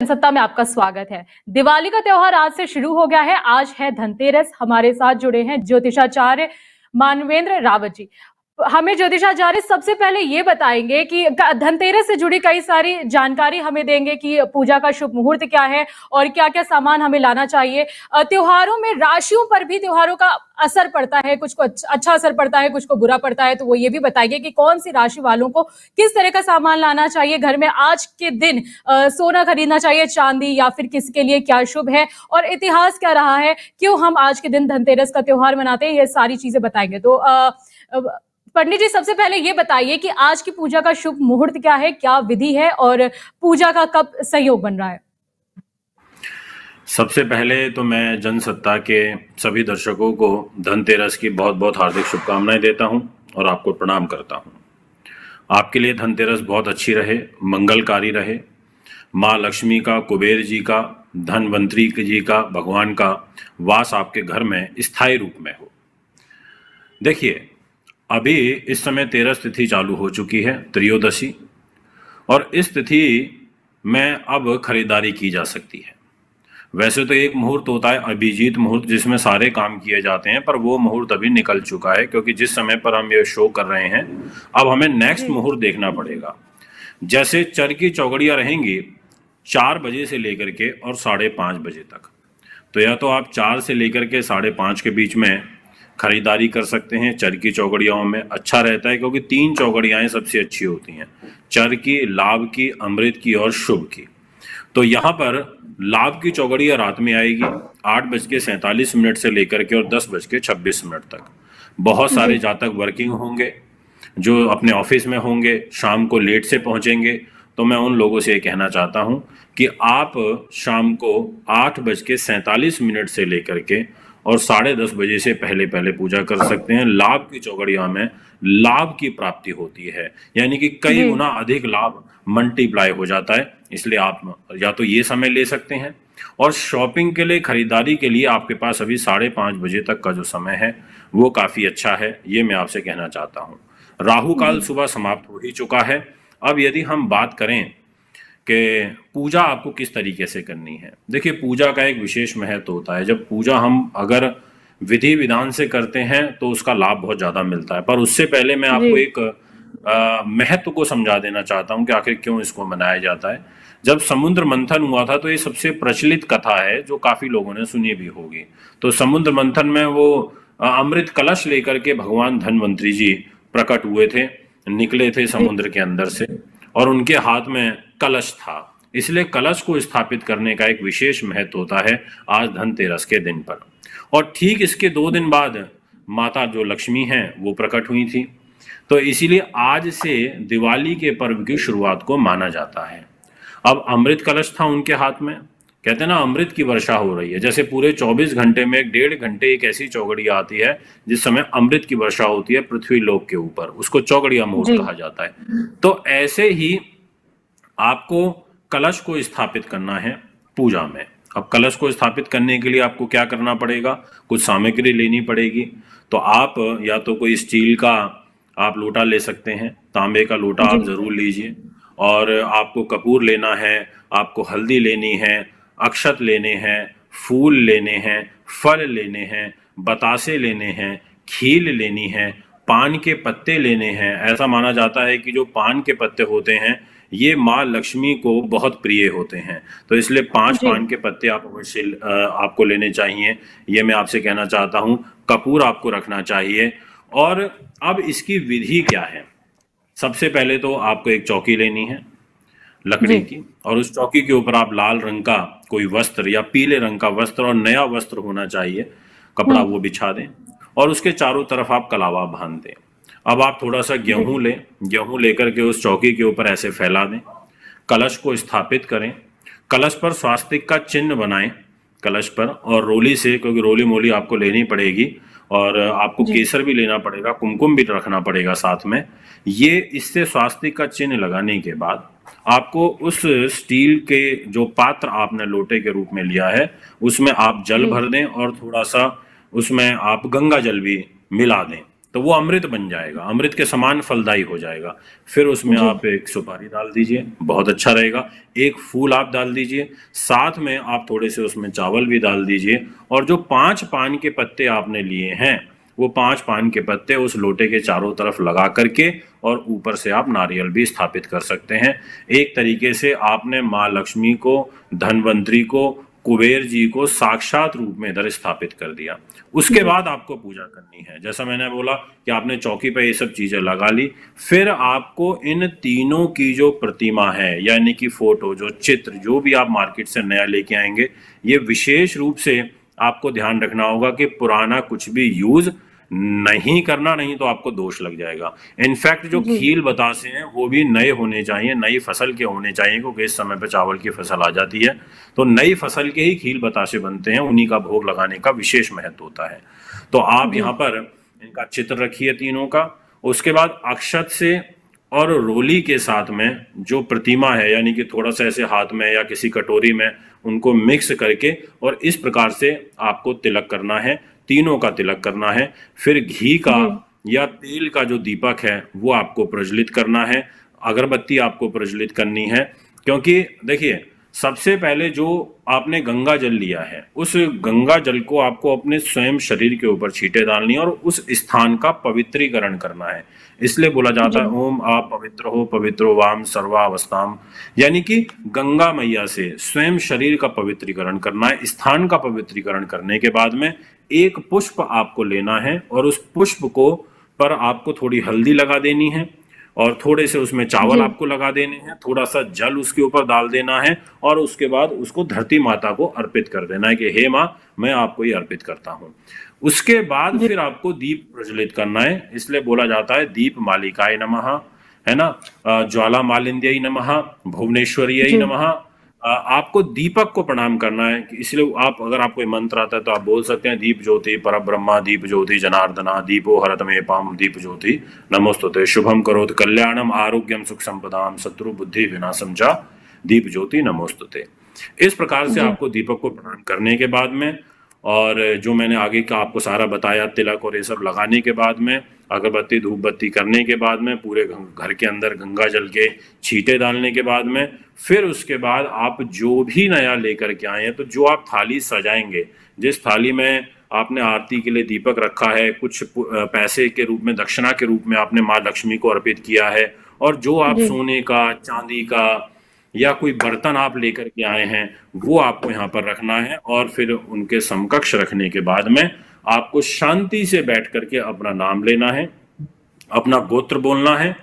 सत्ता में आपका स्वागत है। दिवाली का त्योहार आज से शुरू हो गया है। आज है धनतेरस। हमारे साथ जुड़े हैं ज्योतिषाचार्य मानवेंद्र रावत जी। हमें ज्योतिषाचार्य सबसे पहले ये बताएंगे कि धनतेरस से जुड़ी कई सारी जानकारी हमें देंगे कि पूजा का शुभ मुहूर्त क्या है और क्या क्या सामान हमें लाना चाहिए। त्योहारों में राशियों पर भी त्योहारों का असर पड़ता है, कुछ को अच्छा असर पड़ता है, कुछ को बुरा पड़ता है। तो वो ये भी बताएंगे कि कौन सी राशि वालों को किस तरह का सामान लाना चाहिए घर में। आज के दिन सोना खरीदना चाहिए, चांदी, या फिर किसके लिए क्या शुभ है और इतिहास क्या रहा है, क्यों हम आज के दिन धनतेरस का त्योहार मनाते हैं, ये सारी चीजें बताएंगे। तो पंडित जी, सबसे पहले ये बताइए कि आज की पूजा का शुभ मुहूर्त क्या है, क्या विधि है और पूजा का कब सहयोग बन रहा है। सबसे पहले तो मैं जनसत्ता के सभी दर्शकों को धनतेरस की बहुत बहुत हार्दिक शुभकामनाएं देता हूं और आपको प्रणाम करता हूं। आपके लिए धनतेरस बहुत अच्छी रहे, मंगलकारी रहे। माँ लक्ष्मी का, कुबेर जी का, धनवंतरी जी का, भगवान का वास आपके घर में स्थायी रूप में हो। देखिए, अभी इस समय 13 तिथि चालू हो चुकी है, त्रयोदशी, और इस तिथि में अब खरीदारी की जा सकती है। वैसे तो एक मुहूर्त होता है अभिजीत मुहूर्त, जिसमें सारे काम किए जाते हैं, पर वो मुहूर्त अभी निकल चुका है, क्योंकि जिस समय पर हम ये शो कर रहे हैं अब हमें नेक्स्ट मुहूर्त देखना पड़ेगा। जैसे चर की चौगड़ियाँ रहेंगी 4 बजे से लेकर के और 5:30 बजे तक, तो या तो आप 4 से लेकर के 5:30 के बीच में खरीदारी कर सकते हैं। चर की चौगड़ियाओं में अच्छा रहता है, क्योंकि 3 चौगड़ियाएँ सबसे अच्छी होती हैं, चर की, लाभ की, अमृत की और शुभ की। तो यहाँ पर लाभ की चौगड़िया रात में आएगी 8:47 से लेकर के और 10:26 तक। बहुत सारे जातक वर्किंग होंगे, जो अपने ऑफिस में होंगे, शाम को लेट से पहुंचेंगे। तो मैं उन लोगों से ये कहना चाहता हूं कि आप शाम को 8:47 से लेकर के और 10:30 बजे से पहले पहले पूजा कर सकते हैं। लाभ की चौगड़िया में लाभ की प्राप्ति होती है, यानी कि कई गुना अधिक लाभ मल्टीप्लाई हो जाता है। इसलिए आप या तो ये समय ले सकते हैं, और शॉपिंग के लिए, खरीदारी के लिए आपके पास अभी 5:30 बजे तक का जो समय है वो काफ़ी अच्छा है, ये मैं आपसे कहना चाहता हूँ। राहु काल सुबह समाप्त हो ही चुका है। अब यदि हम बात करें कि पूजा आपको किस तरीके से करनी है, देखिए, पूजा का एक विशेष महत्व होता है। जब पूजा हम अगर विधि विधान से करते हैं तो उसका लाभ बहुत ज़्यादा मिलता है, पर उससे पहले मैं आपको एक महत्व को समझा देना चाहता हूं कि आखिर क्यों इसको मनाया जाता है। जब समुद्र मंथन हुआ था तो ये सबसे प्रचलित कथा है, जो काफी लोगों ने सुनी भी होगी। तो समुद्र मंथन में वो अमृत कलश लेकर के भगवान धनवंतरी जी प्रकट हुए थे, निकले थे समुद्र के अंदर से, और उनके हाथ में कलश था। इसलिए कलश को स्थापित करने का एक विशेष महत्व होता है आज धनतेरस के दिन पर। और ठीक इसके 2 दिन बाद माता जो लक्ष्मी हैं वो प्रकट हुई थी। तो इसीलिए आज से दिवाली के पर्व की शुरुआत को माना जाता है। अब अमृत कलश था उनके हाथ में, कहते हैं ना, अमृत की वर्षा हो रही है। जैसे पूरे 24 घंटे में 1.5 घंटे एक ऐसी चौगड़िया आती है जिस समय अमृत की वर्षा होती है पृथ्वी लोक के ऊपर, उसको चौगड़िया मुहूर्त कहा जाता है। तो ऐसे ही आपको कलश को स्थापित करना है पूजा में। अब कलश को स्थापित करने के लिए आपको क्या करना पड़ेगा, कुछ सामग्री लेनी पड़ेगी। तो आप या तो कोई स्टील का आप लोटा ले सकते हैं, तांबे का लोटा आप जरूर लीजिए, और आपको कपूर लेना है, आपको हल्दी लेनी है, अक्षत लेने हैं, फूल लेने हैं, फल लेने हैं, बतासे लेने हैं, खील लेनी है, पान के पत्ते लेने हैं। ऐसा माना जाता है कि जो पान के पत्ते होते हैं ये माँ लक्ष्मी को बहुत प्रिय होते हैं, तो इसलिए 5 पान के पत्ते आप अवश्य आपको लेने चाहिए, ये मैं आपसे कहना चाहता हूँ। कपूर आपको रखना चाहिए। और अब इसकी विधि क्या है, सबसे पहले तो आपको एक चौकी लेनी है लकड़ी की, और उस चौकी के ऊपर आप लाल रंग का कोई वस्त्र या पीले रंग का वस्त्र, और नया वस्त्र होना चाहिए, कपड़ा, वो बिछा दें, और उसके चारों तरफ आप कलावा बांध दें। अब आप थोड़ा सा गेहूं लें, गेहूं लेकर के उस चौकी के ऊपर ऐसे फैला दें, कलश को स्थापित करें, कलश पर स्वास्तिक का चिन्ह बनाएं कलश पर, और रोली से, क्योंकि रोली मोली आपको लेनी पड़ेगी, और आपको केसर भी लेना पड़ेगा, कुमकुम भी रखना पड़ेगा साथ में। ये इससे स्वास्तिक का चिन्ह लगाने के बाद आपको उस स्टील के जो पात्र आपने लोटे के रूप में लिया है उसमें आप जल भर दें, और थोड़ा सा उसमें आप गंगा जल भी मिला दें। तो वो अमृत बन जाएगा, अमृत के समान फलदायी हो जाएगा। फिर उसमें जी आप एक सुपारी डाल दीजिए, बहुत अच्छा रहेगा। एक फूल आप डाल दीजिए, साथ में आप थोड़े से उसमें चावल भी डाल दीजिए। और जो 5 पान के पत्ते आपने लिए हैं, वो 5 पान के पत्ते उस लोटे के चारों तरफ लगा करके और ऊपर से आप नारियल भी स्थापित कर सकते हैं। एक तरीके से आपने माँ लक्ष्मी को, धनवंतरी को, कुबेर जी को साक्षात रूप में इधर स्थापित कर दिया। उसके जी बाद आपको पूजा करनी है। जैसा मैंने बोला कि आपने चौकी पे ये सब चीजें लगा ली, फिर आपको इन तीनों की जो प्रतिमा है, यानी कि फोटो, जो चित्र, जो भी आप मार्केट से नया लेके आएंगे, ये विशेष रूप से आपको ध्यान रखना होगा कि पुराना कुछ भी यूज नहीं करना, नहीं तो आपको दोष लग जाएगा। इनफैक्ट जो जी खील बतासे हैं वो भी नए होने चाहिए, नई फसल के होने चाहिए, क्योंकि इस समय पे चावल की फसल आ जाती है तो नई फसल के ही खील बतासे बनते हैं, उन्हीं का भोग लगाने का विशेष महत्व होता है। तो आप जी यहाँ पर इनका चित्र रखिए तीनों का। उसके बाद अक्षत से और रोली के साथ में जो प्रतिमा है, यानी कि थोड़ा सा ऐसे हाथ में या किसी कटोरी में उनको मिक्स करके और इस प्रकार से आपको तिलक करना है, तीनों का तिलक करना है। फिर घी का जी या तेल का जो दीपक है वो आपको प्रज्वलित करना है, अगरबत्ती आपको प्रज्वलित करनी है। क्योंकि देखिए, सबसे पहले जो आपने गंगा जल लिया है, उस गंगा जल को आपको अपने स्वयं शरीर के ऊपर छींटे डालनी है और उस स्थान का पवित्रीकरण करना है। इसलिए बोला जाता जी है ओम आप पवित्रो पवित्रो वाम सर्वावस्थाम, यानी कि गंगा मैया से स्वयं शरीर का पवित्रीकरण करना है। स्थान का पवित्रीकरण करने के बाद में एक पुष्प आपको लेना है और उस पुष्प को पर आपको थोड़ी हल्दी लगा देनी है और थोड़े से उसमें चावल जी आपको लगा देने हैं, थोड़ा सा जल उसके ऊपर डाल देना है और उसके बाद उसको धरती माता को अर्पित कर देना है कि हे माँ, मैं आपको ये अर्पित करता हूँ। उसके बाद जी फिर आपको दीप प्रज्वलित करना है। इसलिए बोला जाता है दीप मालिकाय नमः, है ना, ज्वाला मालिंद्यै नमः, भुवनेश्वर्यै जी नमः। आपको दीपक को प्रणाम करना है। इसलिए आप, अगर आपको ये मंत्र आता है तो आप बोल सकते हैं दीप ज्योति परब्रह्मा, दीप ज्योति जनार्दना, दीपो हरतमे पाम, दीप ज्योति नमोस्तुते, शुभम करोति कल्याणम आरोग्यम सुख संपदाम, शत्रु बुद्धि विनाशम च, दीप ज्योति नमोस्तुते। इस प्रकार से जी आपको दीपक को प्रणाम करने के बाद में, और जो मैंने आगे का आपको सारा बताया, तिलक और ये सब लगाने के बाद में, अगरबत्ती धूप बत्ती करने के बाद में, पूरे घर के अंदर गंगा जल के छींटे डालने के बाद में, फिर उसके बाद आप जो भी नया लेकर के आए हैं, तो जो आप थाली सजाएंगे, जिस थाली में आपने आरती के लिए दीपक रखा है, कुछ पैसे के रूप में, दक्षिणा के रूप में आपने माँ लक्ष्मी को अर्पित किया है, और जो आप जी सोने का, चांदी का या कोई बर्तन आप लेकर के आए हैं, वो आपको यहाँ पर रखना है। और फिर उनके समकक्ष रखने के बाद में आपको शांति से बैठ करके अपना नाम लेना है, अपना गोत्र बोलना है,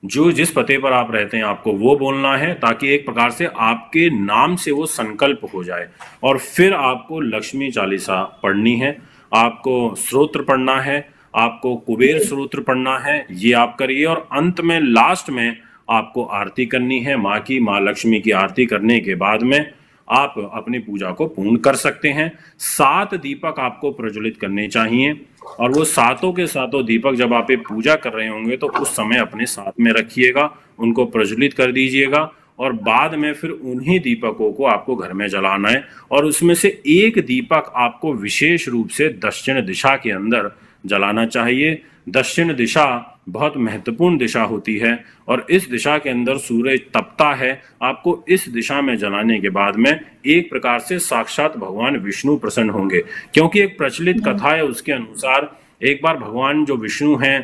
जो जिस पते पर आप रहते हैं आपको वो बोलना है, ताकि एक प्रकार से आपके नाम से वो संकल्प हो जाए। और फिर आपको लक्ष्मी चालीसा पढ़नी है, आपको स्तोत्र पढ़ना है, आपको कुबेर जी स्तोत्र पढ़ना है, ये आप करिए। और अंत में, लास्ट में आपको आरती करनी है माँ की, माँ लक्ष्मी की आरती करने के बाद में आप अपनी पूजा को पूर्ण कर सकते हैं। 7 दीपक आपको प्रज्वलित करने चाहिए, और वो सातों के सातों दीपक जब आप ये पूजा कर रहे होंगे तो उस समय अपने साथ में रखिएगा, उनको प्रज्वलित कर दीजिएगा। और बाद में फिर उन्हीं दीपकों को आपको घर में जलाना है, और उसमें से एक दीपक आपको विशेष रूप से दक्षिण दिशा के अंदर जलाना चाहिए। दक्षिण दिशा बहुत महत्वपूर्ण दिशा होती है, और इस दिशा के अंदर सूरज तपता है। आपको इस दिशा में जलाने के बाद में एक प्रकार से साक्षात भगवान विष्णु प्रसन्न होंगे, क्योंकि एक प्रचलित कथा है, उसके अनुसार एक बार भगवान जो विष्णु हैं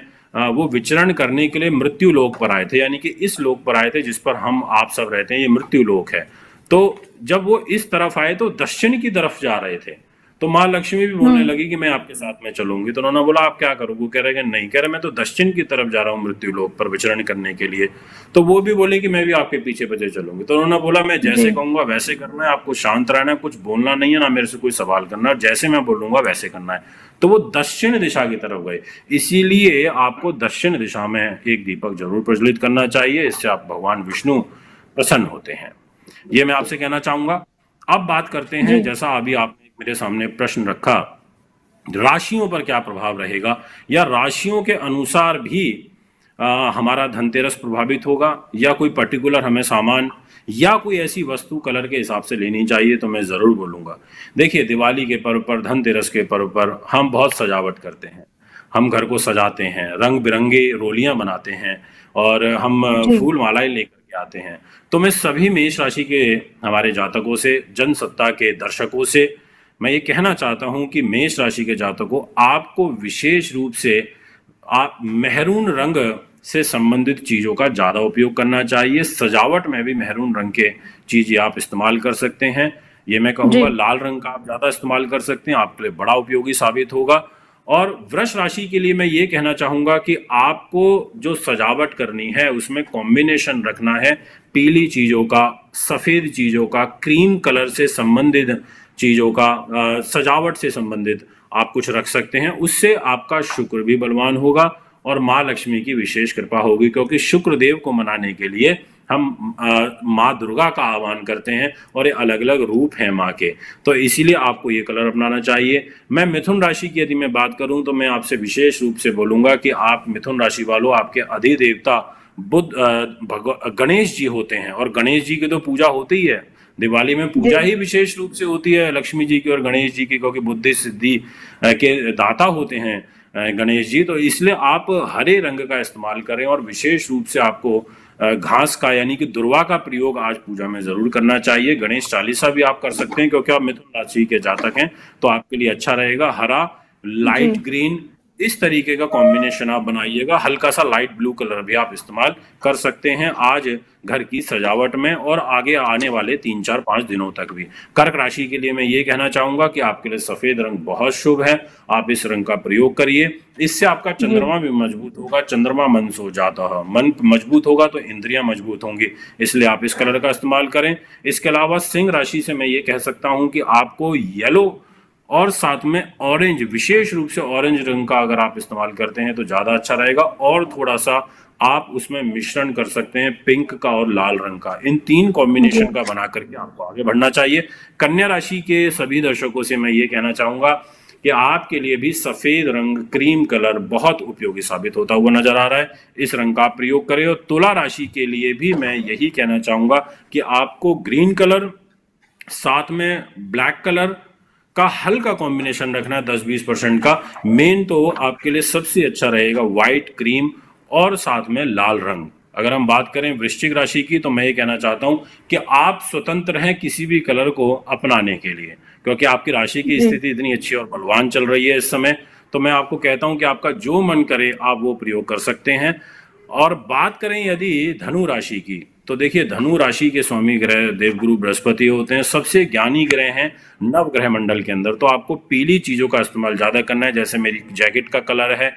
वो विचरण करने के लिए मृत्यु लोक पर आए थे, यानी कि इस लोक पर आए थे जिस पर हम आप सब रहते हैं, ये मृत्यु लोक है। तो जब वो इस तरफ आए तो दक्षिण की तरफ जा रहे थे, तो माँ लक्ष्मी भी बोलने लगी कि मैं आपके साथ में चलूंगी। तो उन्होंने बोला आप क्या करोगे? वो कह रहे कि नहीं, कह रहे मैं तो दक्षिण की तरफ जा रहा हूँ मृत्यु लोक पर विचरण करने के लिए। तो वो भी बोले कि मैं भी आपके पीछे पीछे चलूंगी। तो उन्होंने बोला मैं जैसे जी कहूंगा वैसे करना है, आपको शांत रहना है, कुछ बोलना नहीं है, ना मेरे से कोई सवाल करना है, जैसे मैं बोलूंगा वैसे करना है। तो वो दक्षिण दिशा की तरफ गए। इसीलिए आपको दक्षिण दिशा में एक दीपक जरूर प्रज्वलित करना चाहिए, इससे आप भगवान विष्णु प्रसन्न होते हैं। ये मैं आपसे कहना चाहूंगा। अब बात करते हैं, जी जैसा अभी आपने मेरे सामने प्रश्न रखा, राशियों पर क्या प्रभाव रहेगा, या राशियों के अनुसार भी हमारा धनतेरस प्रभावित होगा, या कोई पर्टिकुलर हमें सामान या कोई ऐसी वस्तु कलर के हिसाब से लेनी चाहिए, तो मैं जरूर बोलूंगा। देखिए, दिवाली के पर्व पर, धनतेरस के पर्व पर हम बहुत सजावट करते हैं, हम घर को सजाते हैं, रंग बिरंगे रोलियां बनाते हैं और हम जी फूल मालाएं लेकर के आते हैं। तो मैं सभी मेष राशि के हमारे जातकों से, जनसत्ता के दर्शकों से मैं ये कहना चाहता हूं कि मेष राशि के जातकों, आपको विशेष रूप से आप मेहरून रंग से संबंधित चीजों का ज्यादा उपयोग करना चाहिए। सजावट में भी मेहरून रंग के चीजें आप इस्तेमाल कर सकते हैं। ये मैं जी कहूंगा लाल रंग का आप ज्यादा इस्तेमाल कर सकते हैं, आपके लिए बड़ा उपयोगी साबित होगा। और वृष राशि के लिए मैं ये कहना चाहूंगा कि आपको जो सजावट करनी है उसमें कॉम्बिनेशन रखना है पीली चीजों का, सफेद चीजों का, क्रीम कलर से संबंधित चीजों का, सजावट से संबंधित आप कुछ रख सकते हैं। उससे आपका शुक्र भी बलवान होगा और माँ लक्ष्मी की विशेष कृपा होगी, क्योंकि शुक्र देव को मनाने के लिए हम माँ दुर्गा का आह्वान करते हैं और ये अलग अलग रूप हैं माँ के, तो इसीलिए आपको ये कलर अपनाना चाहिए। मैं मिथुन राशि की यदि मैं बात करूं तो मैं आपसे विशेष रूप से बोलूंगा कि आप मिथुन राशि वालों, आपके अधिदेवता बुद्ध गणेश जी होते हैं और गणेश जी की तो पूजा होती ही है। दिवाली में पूजा ही विशेष रूप से होती है लक्ष्मी जी की और गणेश जी की, क्योंकि बुद्धि सिद्धि के दाता होते हैं गणेश जी। तो इसलिए आप हरे रंग का इस्तेमाल करें और विशेष रूप से आपको घास का यानी कि दुर्वा का प्रयोग आज पूजा में जरूर करना चाहिए। गणेश चालीसा भी आप कर सकते हैं, क्योंकि आप मिथुन राशि के जातक हैं तो आपके लिए अच्छा रहेगा। हरा, लाइट ग्रीन, इस तरीके का कॉम्बिनेशन आप बनाइएगा। हल्का सा लाइट ब्लू कलर भी आप इस्तेमाल कर सकते हैं आज घर की सजावट में और आगे आने वाले 3-4-5 दिनों तक भी। कर्क राशि के लिए मैं ये कहना चाहूंगा कि आपके लिए सफेद रंग बहुत शुभ है, आप इस रंग का प्रयोग करिए। इससे आपका चंद्रमा भी मजबूत होगा। चंद्रमा मन सो जाता है, मन मजबूत होगा तो इंद्रियां मजबूत होंगी, इसलिए आप इस कलर का इस्तेमाल करें। इसके अलावा सिंह राशि से मैं ये कह सकता हूं कि आपको येलो और साथ में ऑरेंज, विशेष रूप से ऑरेंज रंग का अगर आप इस्तेमाल करते हैं तो ज्यादा अच्छा रहेगा। और थोड़ा सा आप उसमें मिश्रण कर सकते हैं पिंक का और लाल रंग का। इन 3 कॉम्बिनेशन का बना करके आपको आगे बढ़ना चाहिए। कन्या राशि के सभी दर्शकों से मैं ये कहना चाहूंगा कि आपके लिए भी सफेद रंग, क्रीम कलर बहुत उपयोगी साबित होता हुआ नजर आ रहा है। इस रंग का प्रयोग करें। और तुला राशि के लिए भी मैं यही कहना चाहूंगा कि आपको ग्रीन कलर साथ में ब्लैक कलर का हल्का कॉम्बिनेशन रखना है, 10-20% का। मेन तो आपके लिए सबसे अच्छा रहेगा व्हाइट, क्रीम और साथ में लाल रंग। अगर हम बात करें वृश्चिक राशि की तो मैं ये कहना चाहता हूं कि आप स्वतंत्र हैं किसी भी कलर को अपनाने के लिए, क्योंकि आपकी राशि की स्थिति इतनी अच्छी और बलवान चल रही है इस समय। तो मैं आपको कहता हूं कि आपका जो मन करे आप वो प्रयोग कर सकते हैं। और बात करें यदि धनु राशि की तो देखिए, धनु राशि के स्वामी ग्रह देवगुरु बृहस्पति होते हैं, सबसे ज्ञानी ग्रह हैं नव ग्रह मंडल के अंदर। तो आपको पीली चीजों का इस्तेमाल ज्यादा करना है, जैसे मेरी जैकेट का कलर है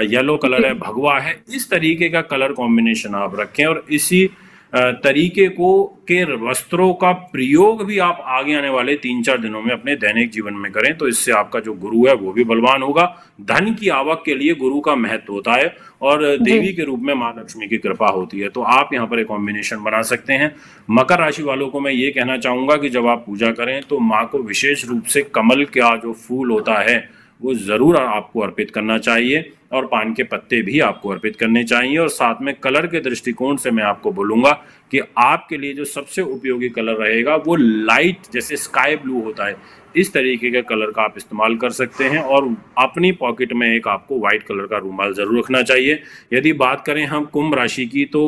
येलो कलर है, भगवा है, इस तरीके का कलर कॉम्बिनेशन आप रखें और इसी तरीके को के वस्त्रों का प्रयोग भी आप आगे आने वाले 3-4 दिनों में अपने दैनिक जीवन में करें। तो इससे आपका जो गुरु है वो भी बलवान होगा। धन की आवक के लिए गुरु का महत्व होता है और देवी के रूप में माँ लक्ष्मी की कृपा होती है। तो आप यहाँ पर एक कॉम्बिनेशन बना सकते हैं। मकर राशि वालों को मैं ये कहना चाहूंगा कि जब आप पूजा करें तो माँ को विशेष रूप से कमल का जो फूल होता है वो जरूर आपको अर्पित करना चाहिए और पान के पत्ते भी आपको अर्पित करने चाहिए। और साथ में कलर के दृष्टिकोण से मैं आपको बोलूंगा कि आपके लिए जो सबसे उपयोगी कलर रहेगा वो लाइट, जैसे स्काई ब्लू होता है, इस तरीके के कलर का आप इस्तेमाल कर सकते हैं। और अपनी पॉकेट में एक आपको व्हाइट कलर का रूमाल जरूर रखना चाहिए। यदि बात करें हम कुंभ राशि की तो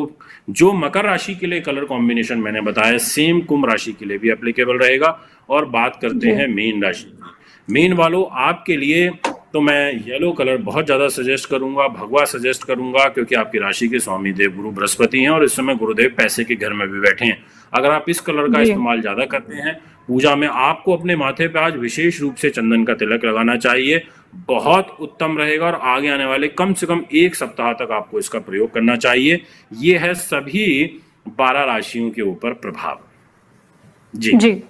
जो मकर राशि के लिए कलर कॉम्बिनेशन मैंने बताया सेम कुंभ राशि के लिए भी एप्लीकेबल रहेगा। और बात करते हैं मीन राशि की। मीन वालों, आपके लिए तो मैं येलो कलर बहुत ज्यादा सजेस्ट करूंगा, भगवा सजेस्ट करूंगा, क्योंकि आपकी राशि के स्वामी देवगुरु बृहस्पति हैं और इस समय गुरुदेव पैसे के घर में भी बैठे हैं। अगर आप इस कलर का इस्तेमाल ज्यादा करते हैं पूजा में, आपको अपने माथे पे आज विशेष रूप से चंदन का तिलक लगाना चाहिए, बहुत उत्तम रहेगा। और आगे आने वाले कम से कम 1 सप्ताह तक आपको इसका प्रयोग करना चाहिए। ये है सभी 12 राशियों के ऊपर प्रभाव। जी।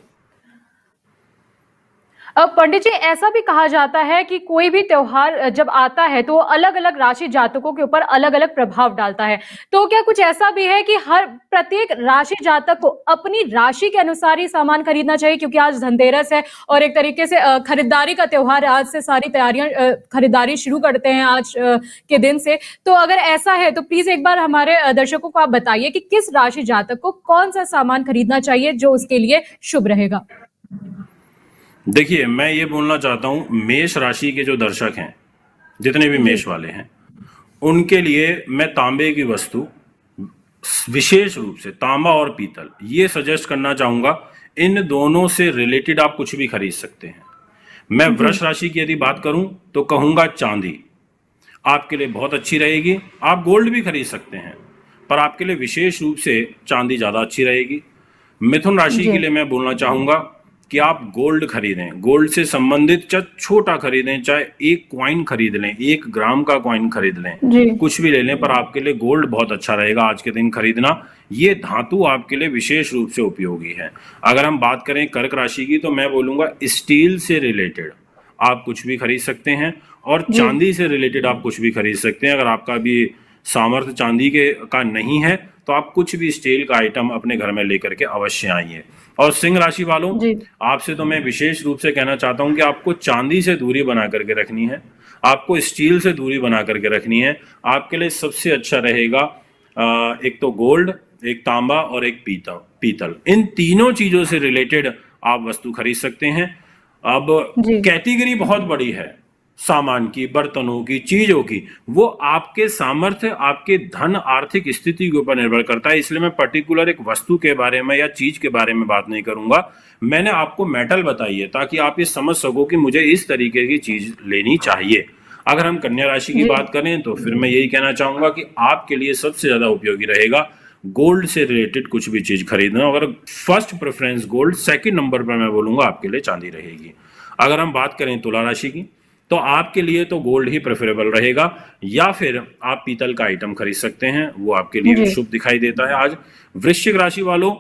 अब पंडित जी, ऐसा भी कहा जाता है कि कोई भी त्योहार जब आता है तो अलग अलग राशि जातकों के ऊपर अलग अलग प्रभाव डालता है। तो क्या कुछ ऐसा भी है कि हर प्रत्येक राशि जातक को अपनी राशि के अनुसार ही सामान खरीदना चाहिए? क्योंकि आज धनतेरस है और एक तरीके से खरीदारी का त्योहार है। आज से सारी तैयारियां, खरीदारी शुरू करते हैं आज के दिन से। तो अगर ऐसा है तो प्लीज एक बार हमारे दर्शकों को आप बताइए कि किस राशि जातक को कौन सा सामान खरीदना चाहिए जो उसके लिए शुभ रहेगा। देखिए, मैं ये बोलना चाहता हूं, मेष राशि के जो दर्शक हैं, जितने भी जी मेष वाले हैं, उनके लिए मैं तांबे की वस्तु, विशेष रूप से तांबा और पीतल, ये सजेस्ट करना चाहूंगा। इन दोनों से रिलेटेड आप कुछ भी खरीद सकते हैं। मैं जी वृष राशि की यदि बात करूं तो कहूंगा चांदी आपके लिए बहुत अच्छी रहेगी। आप गोल्ड भी खरीद सकते हैं, पर आपके लिए विशेष रूप से चांदी ज्यादा अच्छी रहेगी। मिथुन राशि जी के लिए मैं बोलना चाहूंगा कि आप गोल्ड खरीदें, गोल्ड से संबंधित चाहे छोटा खरीदें, चाहे एक कॉइन खरीद लें, 1 ग्राम का कॉइन खरीद लें, जी कुछ भी ले लें, पर आपके लिए गोल्ड बहुत अच्छा रहेगा आज के दिन खरीदना। ये धातु आपके लिए विशेष रूप से उपयोगी है। अगर हम बात करें कर्क राशि की, तो मैं बोलूंगा स्टील से रिलेटेड आप कुछ भी खरीद सकते हैं, और जी चांदी से रिलेटेड आप कुछ भी खरीद सकते हैं। अगर आपका भी सामर्थ्य चांदी के का नहीं है तो आप कुछ भी स्टील का आइटम अपने घर में लेकर के अवश्य आइए। और सिंह राशि वालों, जी आपसे तो मैं विशेष रूप से कहना चाहता हूं कि आपको चांदी से दूरी बना करके रखनी है, आपको स्टील से दूरी बना करके रखनी है। आपके लिए सबसे अच्छा रहेगा एक तो गोल्ड, एक तांबा और एक पीतल। इन तीनों चीजों से रिलेटेड आप वस्तु खरीद सकते हैं। अब जी कैटेगरी बहुत बड़ी है, सामान की, बर्तनों की, चीजों की, वो आपके सामर्थ्य, आपके धन आर्थिक स्थिति के ऊपर निर्भर करता है। इसलिए मैं पर्टिकुलर एक वस्तु के बारे में या चीज के बारे में बात नहीं करूंगा। मैंने आपको मेटल बताई है ताकि आप ये समझ सको कि मुझे इस तरीके की चीज लेनी चाहिए। अगर हम कन्या राशि की जी बात करें तो फिर मैं यही कहना चाहूंगा कि आपके लिए सबसे ज्यादा उपयोगी रहेगा गोल्ड से रिलेटेड कुछ भी चीज खरीदना। अगर first preference gold, second number पर मैं बोलूंगा आपके लिए चांदी रहेगी। अगर हम बात करें तुला राशि की, तो आपके लिए तो गोल्ड ही प्रेफरेबल रहेगा, या फिर आप पीतल का आइटम खरीद सकते हैं, वो आपके लिए जी शुभ दिखाई देता है आज। वृश्चिक राशि वालों,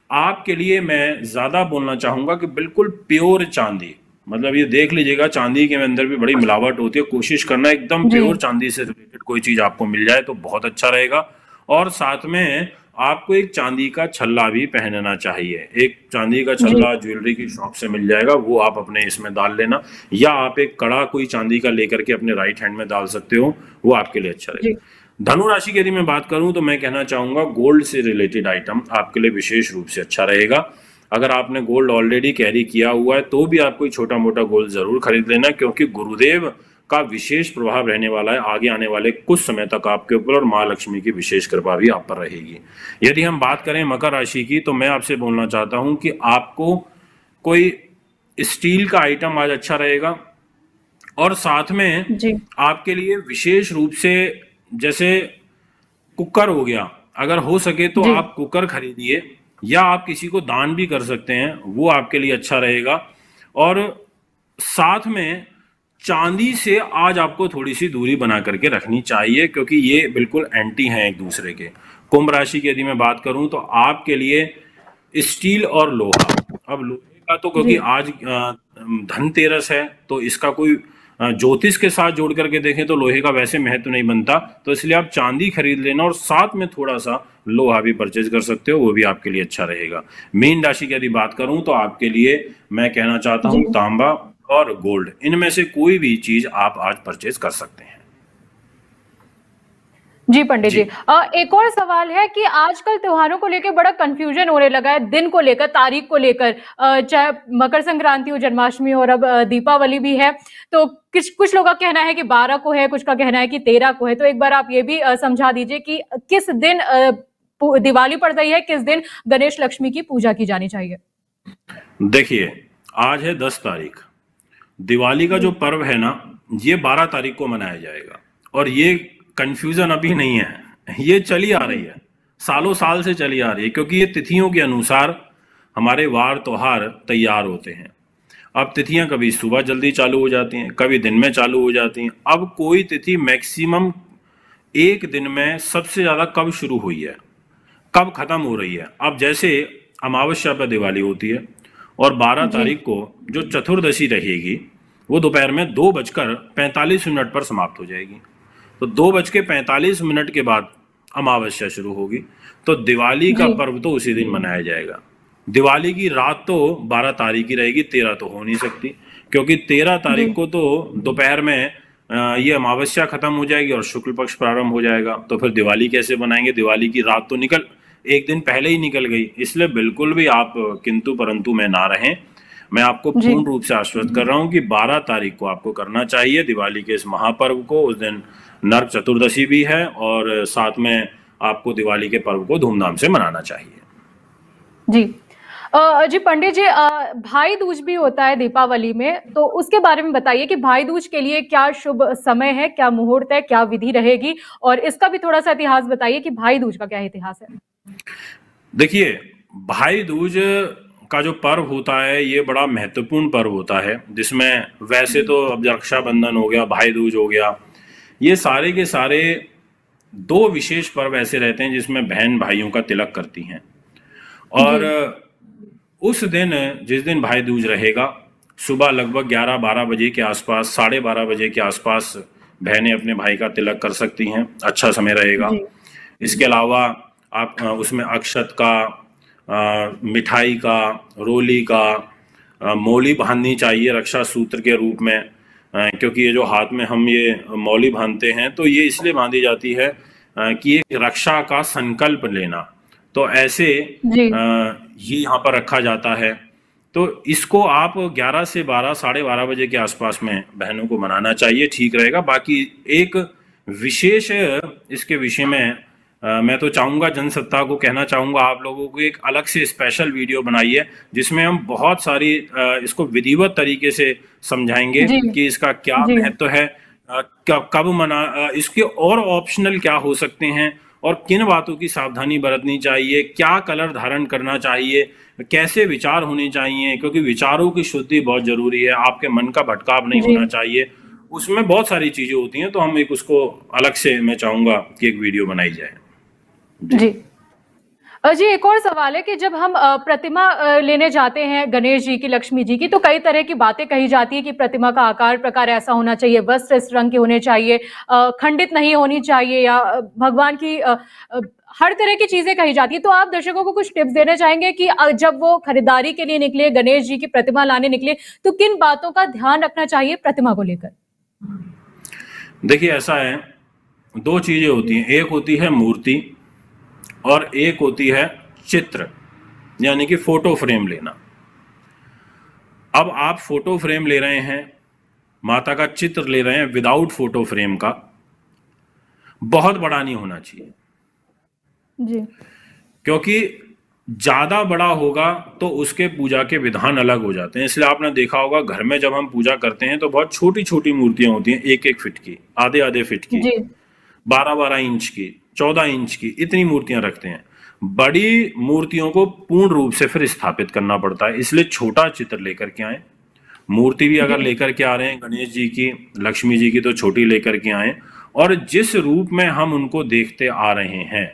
आपके लिए मैं ज्यादा बोलना चाहूंगा कि बिल्कुल प्योर चांदी, मतलब ये देख लीजिएगा चांदी के अंदर भी बड़ी मिलावट होती है, कोशिश करना एकदम जी प्योर चांदी से रिलेटेड कोई चीज आपको मिल जाए तो बहुत अच्छा रहेगा। और साथ में आपको एक चांदी का छल्ला भी पहनना चाहिए। एक चांदी का जी छल्ला ज्वेलरी की शॉप से मिल जाएगा, वो आप अपने इसमें डाल लेना, या आप एक कड़ा कोई चांदी का लेकर के अपने राइट हैंड में डाल सकते हो, वो आपके लिए अच्छा जी रहेगा। धनु राशि की यदि मैं बात करूं तो मैं कहना चाहूंगा गोल्ड से रिलेटेड आइटम आपके लिए विशेष रूप से अच्छा रहेगा। अगर आपने गोल्ड ऑलरेडी कैरी किया हुआ है तो भी आप कोई छोटा मोटा गोल्ड जरूर खरीद लेना, क्योंकि गुरुदेव का विशेष प्रभाव रहने वाला है आगे आने वाले कुछ समय तक आपके ऊपर, और माँ लक्ष्मी की विशेष कृपा भी आप पर रहेगी। यदि हम बात करें मकर राशि की, तो मैं आपसे बोलना चाहता हूं कि आपको कोई स्टील का आइटम आज अच्छा रहेगा, और साथ में जी आपके लिए विशेष रूप से जैसे कुकर हो गया, अगर हो सके तो जी आप कुकर खरीदिए, या आप किसी को दान भी कर सकते हैं, वो आपके लिए अच्छा रहेगा। और साथ में चांदी से आज आपको थोड़ी सी दूरी बना करके रखनी चाहिए, क्योंकि ये बिल्कुल एंटी हैं एक दूसरे के। कुंभ राशि की यदि मैं बात करूं तो आपके लिए स्टील और लोहा, अब लोहे का तो क्योंकि जी आज धनतेरस है तो इसका कोई ज्योतिष के साथ जोड़ करके देखें तो लोहे का वैसे महत्व नहीं बनता, तो इसलिए आप चांदी खरीद लेना, और साथ में थोड़ा सा लोहा भी परचेज कर सकते हो, वो भी आपके लिए अच्छा रहेगा। मीन राशि की यदि बात करूं तो आपके लिए मैं कहना चाहता हूं जी तांबा और गोल्ड, इनमें से कोई भी चीज आप आज परचेज कर सकते हैं। जी पंडित जी, जी एक और सवाल है कि आजकल त्योहारों को लेकर बड़ा कंफ्यूजन होने लगा है, दिन को लेकर, तारीख को लेकर, चाहे मकर संक्रांति हो, जन्माष्टमी हो, और अब दीपावली भी है। तो कुछ लोगों का कहना है कि 12 को है, कुछ का कहना है कि 13 को है। तो एक बार आप ये भी समझा दीजिए कि किस दिन दिवाली पड़ रही है, किस दिन गणेश लक्ष्मी की पूजा की जानी चाहिए। देखिए, आज है 10 तारीख, दिवाली का जो जी पर्व है ना, ये 12 तारीख को मनाया जाएगा, और ये कंफ्यूजन अभी नहीं है, ये चली आ रही है, सालों साल से चली आ रही है, क्योंकि ये तिथियों के अनुसार हमारे वार त्योहार तैयार होते हैं। अब तिथियां कभी सुबह जल्दी चालू हो जाती हैं, कभी दिन में चालू हो जाती हैं। अब कोई तिथि मैक्सिमम एक दिन में सबसे ज्यादा कब शुरू हुई है, कब खत्म हो रही है। अब जैसे अमावस्या पर दिवाली होती है, और 12 जी तारीख को जो चतुर्दशी रहेगी वो दोपहर में 2:45 पर समाप्त हो जाएगी। तो 2:45 के बाद अमावस्या शुरू होगी, तो दिवाली का जी पर्व तो उसी दिन मनाया जाएगा। दिवाली की रात तो 12 तारीख की रहेगी, 13 तो हो नहीं सकती, क्योंकि 13 जी तारीख को तो दोपहर में ये अमावस्या खत्म हो जाएगी और शुक्ल पक्ष प्रारंभ हो जाएगा। तो फिर दिवाली कैसे बनाएंगे, दिवाली की रात तो एक दिन पहले ही निकल गई। इसलिए बिल्कुल भी आप किंतु परंतु में ना रहें। मैं आपको पूर्ण रूप से आश्वस्त कर रहा हूं कि 12 तारीख को आपको करना चाहिए दिवाली के इस महापर्व को। उस दिन नरक चतुर्दशी भी है और साथ में आपको दिवाली के पर्व को धूमधाम से मनाना चाहिए। जी जी पंडित जी, भाई दूज भी होता है दीपावली में, तो उसके बारे में बताइए कि भाई दूज के लिए क्या शुभ समय है, क्या मुहूर्त है, क्या विधि रहेगी, और इसका भी थोड़ा सा इतिहास बताइए कि भाई दूज का क्या इतिहास है। देखिए, भाई दूज का जो पर्व होता है ये बड़ा महत्वपूर्ण पर्व होता है, जिसमें वैसे तो अब रक्षाबंधन हो गया, भाई दूज हो गया, ये सारे के सारे दो विशेष पर्व ऐसे रहते हैं जिसमें बहन भाइयों का तिलक करती हैं। और उस दिन, जिस दिन भाई दूज रहेगा, सुबह लगभग 11-12 बजे के आसपास, 12:30 बजे के आसपास बहनें अपने भाई का तिलक कर सकती हैं। अच्छा समय रहेगा। इसके अलावा आप उसमें अक्षत का, मिठाई का, रोली का, मौली बांधनी चाहिए रक्षा सूत्र के रूप में, क्योंकि ये जो हाथ में हम ये मौली बांधते हैं तो ये इसलिए बांधी जाती है कि एक रक्षा का संकल्प लेना। तो ऐसे ये यहाँ पर रखा जाता है। तो इसको आप 11 से 12, 12:30 बजे के आसपास में बहनों को मनाना चाहिए, ठीक रहेगा। बाकी एक विशेष इसके विषय में मैं तो चाहूंगा, जनसत्ता को कहना चाहूंगा, आप लोगों को एक अलग से स्पेशल वीडियो बनाइए जिसमें हम बहुत सारी इसको विधिवत तरीके से समझाएंगे कि इसका क्या महत्व है, कब मना, इसके और ऑप्शनल क्या हो सकते हैं और किन बातों की सावधानी बरतनी चाहिए, क्या कलर धारण करना चाहिए, कैसे विचार होने चाहिए, क्योंकि विचारों की शुद्धि बहुत जरूरी है, आपके मन का भटकाव नहीं होना चाहिए, उसमें बहुत सारी चीजें होती हैं। तो हम एक उसको अलग से, मैं चाहूंगा कि एक वीडियो बनाई जाए। जी जी, एक और सवाल है कि जब हम प्रतिमा लेने जाते हैं गणेश जी की, लक्ष्मी जी की, तो कई तरह की बातें कही जाती है कि प्रतिमा का आकार प्रकार ऐसा होना चाहिए, वस्त्र इस रंग के होने चाहिए, खंडित नहीं होनी चाहिए, या भगवान की हर तरह की चीजें कही जाती है। तो आप दर्शकों को कुछ टिप्स देना चाहेंगे कि जब वो खरीदारी के लिए निकले, गणेश जी की प्रतिमा लाने निकले, तो किन बातों का ध्यान रखना चाहिए प्रतिमा को लेकर? देखिए, ऐसा है, दो चीजें होती हैं, एक होती है मूर्ति और एक होती है चित्र, यानी कि फोटो फ्रेम लेना। अब आप फोटो फ्रेम ले रहे हैं, माता का चित्र ले रहे हैं विदाउट फोटो फ्रेम का, बहुत बड़ा नहीं होना चाहिए जी, क्योंकि ज्यादा बड़ा होगा तो उसके पूजा के विधान अलग हो जाते हैं। इसलिए आपने देखा होगा घर में जब हम पूजा करते हैं तो बहुत छोटी छोटी मूर्तियां होती हैं, 1-1 फीट की, आधे फीट की, 12-12 इंच की, 14 इंच की, इतनी मूर्तियां रखते हैं। बड़ी मूर्तियों को पूर्ण रूप से फिर स्थापित करना पड़ता है, इसलिए छोटा चित्र लेकर के आए। मूर्ति भी अगर लेकर के आ रहे हैं गणेश जी की, लक्ष्मी जी की, तो छोटी लेकर के आए, और जिस रूप में हम उनको देखते आ रहे हैं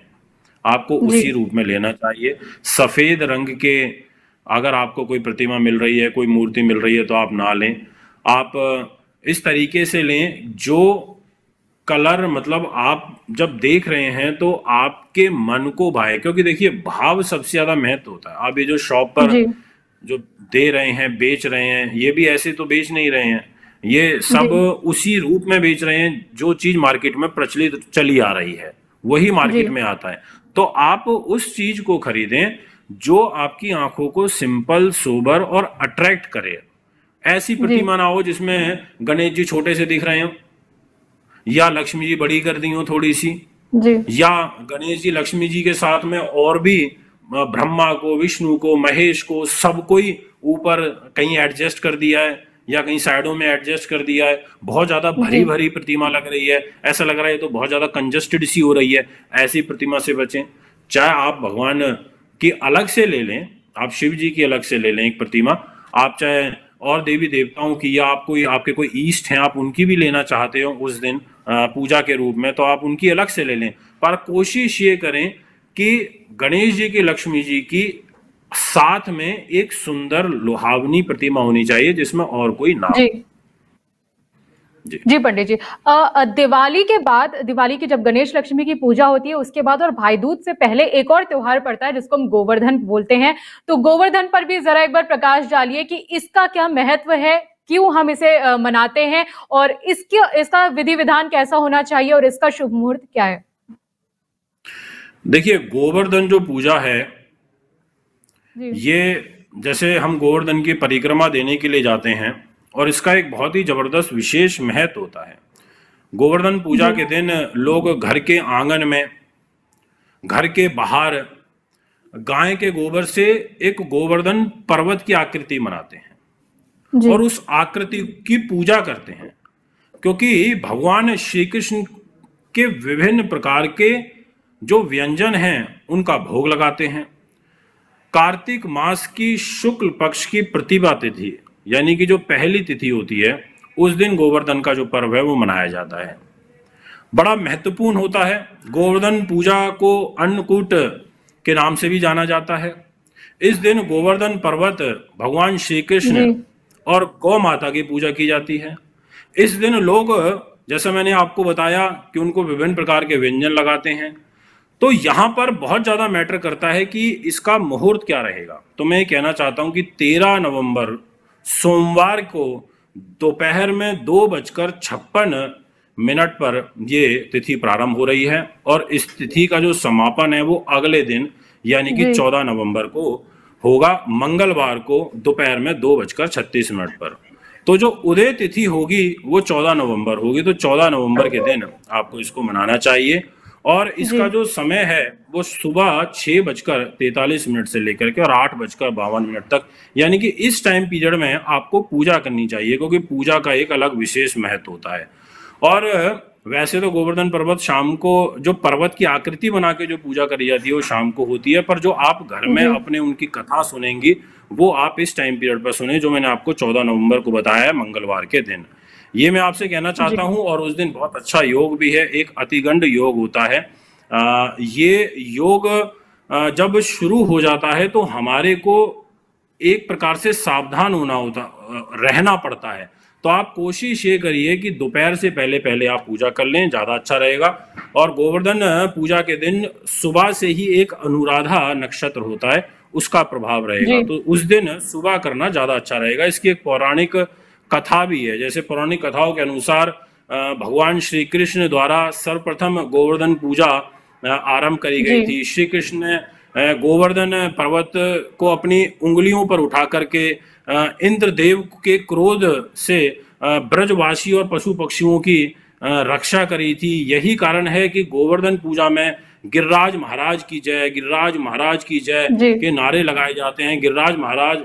आपको उसी रूप में लेना चाहिए। सफेद रंग के अगर आपको कोई प्रतिमा मिल रही है, कोई मूर्ति मिल रही है, तो आप ना लें। आप इस तरीके से लें जो कलर, मतलब आप जब देख रहे हैं तो आपके मन को भाए, क्योंकि देखिए भाव सबसे ज्यादा महत्व होता है। आप ये जो शॉप पर जो दे रहे हैं, बेच रहे हैं, ये भी ऐसे तो बेच नहीं रहे हैं, ये सब उसी रूप में बेच रहे हैं जो चीज मार्केट में प्रचलित चली आ रही है, वही मार्केट में आता है। तो आप उस चीज को खरीदें जो आपकी आंखों को सिंपल, सोबर और अट्रैक्ट करे। ऐसी प्रतिमा ना हो जिसमें गणेश जी छोटे से दिख रहे हो, या लक्ष्मी जी बड़ी कर दी हो थोड़ी सी, या गणेश जी लक्ष्मी जी के साथ में और भी ब्रह्मा को, विष्णु को, महेश को, सबको ही ऊपर कहीं एडजस्ट कर दिया है या कहीं साइडों में एडजस्ट कर दिया है। बहुत ज्यादा भरी भरी प्रतिमा लग रही है, ऐसा लग रहा है तो बहुत ज्यादा कंजस्टेड सी हो रही है। ऐसी प्रतिमा से बचें। चाहे आप भगवान की अलग से ले लें, आप शिव जी की अलग से ले लें एक प्रतिमा, आप चाहे और देवी देवताओं की, या आपको आपके कोई ईष्ट हैं, आप उनकी भी लेना चाहते हो उस दिन पूजा के रूप में, तो आप उनकी अलग से ले लें। पर कोशिश ये करें कि गणेश जी की, लक्ष्मी जी की साथ में एक सुंदर लुहावनी प्रतिमा होनी चाहिए जिसमें और कोई ना हो। जी पंडित जी, दिवाली के बाद, दिवाली की जब गणेश लक्ष्मी की पूजा होती है उसके बाद और भाई दूज से पहले एक और त्योहार पड़ता है जिसको हम गोवर्धन बोलते हैं। तो गोवर्धन पर भी जरा एक बार प्रकाश डालिए कि इसका क्या महत्व है, क्यों हम इसे मनाते हैं, और इसका विधि विधान कैसा होना चाहिए, और इसका शुभ मुहूर्त क्या है? देखिए, गोवर्धन जो पूजा है ये जैसे हम गोवर्धन की परिक्रमा देने के लिए जाते हैं और इसका एक बहुत ही जबरदस्त विशेष महत्व होता है। गोवर्धन पूजा के दिन लोग घर के आंगन में, घर के बाहर गाय के गोबर से एक गोवर्धन पर्वत की आकृति बनाते हैं जी और उस आकृति की पूजा करते हैं, क्योंकि भगवान श्री कृष्ण के विभिन्न प्रकार के जो व्यंजन हैं उनका भोग लगाते हैं। कार्तिक मास की शुक्ल पक्ष की प्रतिभा तिथि, यानी कि जो पहली तिथि होती है, उस दिन गोवर्धन का जो पर्व है वो मनाया जाता है। बड़ा महत्वपूर्ण होता है। गोवर्धन पूजा को अन्नकूट के नाम से भी जाना जाता है। इस दिन गोवर्धन पर्वत, भगवान श्री कृष्ण जी और गौ माता की पूजा की जाती है। इस दिन लोग, जैसा मैंने आपको बताया कि उनको विभिन्न प्रकार के व्यंजन लगाते हैं, तो यहाँ पर बहुत ज़्यादा मैटर करता है कि इसका मुहूर्त क्या रहेगा। तो मैं ये कहना चाहता हूँ कि 13 नवंबर सोमवार को दोपहर में 2:56 पर ये तिथि प्रारंभ हो रही है और इस तिथि का जो समापन है वो अगले दिन यानी कि जी 14 नवंबर को होगा, मंगलवार को दोपहर में 2:36 पर। तो जो उदय तिथि होगी वो 14 नवंबर होगी। तो 14 नवंबर के दिन आपको इसको मनाना चाहिए और जी इसका जो समय है वो सुबह 6:43 से लेकर के और 8:52 तक, यानी कि इस टाइम पीरियड में आपको पूजा करनी चाहिए, क्योंकि पूजा का एक अलग विशेष महत्व होता है। और वैसे तो गोवर्धन पर्वत शाम को, जो पर्वत की आकृति बना के जो पूजा करी जाती है वो शाम को होती है, पर जो आप घर में जी अपने उनकी कथा सुनेंगी वो आप इस टाइम पीरियड पर सुने, जो मैंने आपको 14 नवंबर को बताया है, मंगलवार के दिन। ये मैं आपसे कहना जी चाहता हूँ। और उस दिन बहुत अच्छा योग भी है, एक अतिगंड योग होता है। ये योग जब शुरू हो जाता है तो हमारे को एक प्रकार से सावधान होना होता, रहना पड़ता है। तो आप कोशिश ये करिए कि दोपहर से पहले पहले आप पूजा कर लें, ज़्यादा अच्छा रहेगा। और गोवर्धन पूजा के दिन सुबह से ही एक अनुराधा नक्षत्र होता है, उसका प्रभाव रहेगा, जी तो उस दिन सुबह करना ज़्यादा अच्छा रहेगा। इसकी एक पौराणिक कथा भी है। जैसे पौराणिक कथाओं के अनुसार भगवान श्री कृष्ण द्वारा सर्वप्रथम गोवर्धन पूजा आरंभ करी गई जी थी। श्री कृष्ण ने गोवर्धन पर्वत को अपनी उंगलियों पर उठा करके इंद्रदेव के क्रोध से ब्रजवासी और पशु पक्षियों की रक्षा करी थी। यही कारण है कि गोवर्धन पूजा में गिरिराज महाराज की जय, गिरिराज महाराज की जय जी के नारे लगाए जाते हैं। गिरिराज महाराज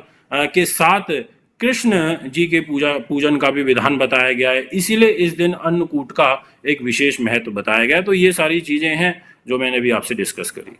के साथ कृष्ण जी के पूजन का भी विधान बताया गया है, इसीलिए इस दिन अन्नकूट का एक विशेष महत्व बताया गया है। तो ये सारी चीजें हैं जो मैंने भी आपसे डिस्कस करी।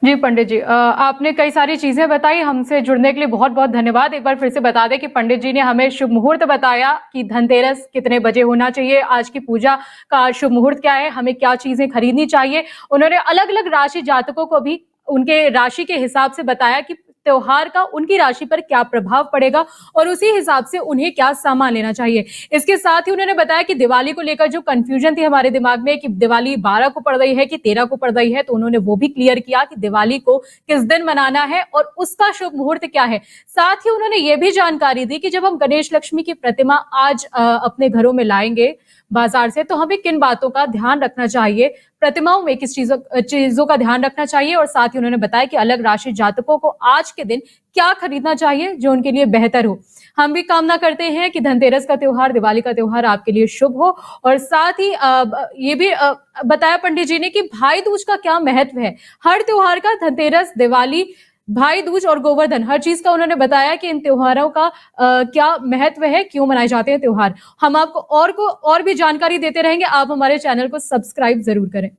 जी पंडित जी, आपने कई सारी चीजें बताई। हमसे जुड़ने के लिए बहुत बहुत धन्यवाद। एक बार फिर से बता दें कि पंडित जी ने हमें शुभ मुहूर्त बताया कि धनतेरस कितने बजे होना चाहिए, आज की पूजा का शुभ मुहूर्त क्या है, हमें क्या चीजें खरीदनी चाहिए। उन्होंने अलग अलग राशि जातकों को भी उनके राशि के हिसाब से बताया कि त्योहार का उनकी राशि पर क्या प्रभाव पड़ेगा और उसी हिसाब से उन्हें क्या सामान लेना चाहिए। इसके साथ ही उन्होंने बताया कि दिवाली को लेकर जो कंफ्यूजन थी हमारे दिमाग में कि दिवाली 12 को पड़ रही है कि 13 को पड़ रही है, तो उन्होंने वो भी क्लियर किया कि दिवाली को किस दिन मनाना है और उसका शुभ मुहूर्त क्या है। साथ ही उन्होंने ये भी जानकारी दी कि जब हम गणेश लक्ष्मी की प्रतिमा आज अपने घरों में लाएंगे बाजार से, तो हमें किन बातों का ध्यान रखना चाहिए, प्रतिमाओं में किस चीजों का ध्यान रखना चाहिए। और साथ ही उन्होंने बताया कि अलग राशि जातकों को आज के दिन क्या खरीदना चाहिए जो उनके लिए बेहतर हो। हम भी कामना करते हैं कि धनतेरस का त्योहार, दिवाली का त्योहार आपके लिए शुभ हो। और साथ ही ये भी बताया पंडित जी ने कि भाई दूज का क्या महत्व है। हर त्योहार का, धनतेरस, दिवाली, भाई दूज और गोवर्धन, हर चीज का उन्होंने बताया कि इन त्योहारों का क्या महत्व है, क्यों मनाए जाते हैं त्योहार। हम आपको और भी जानकारी देते रहेंगे। आप हमारे चैनल को सब्सक्राइब जरूर करें।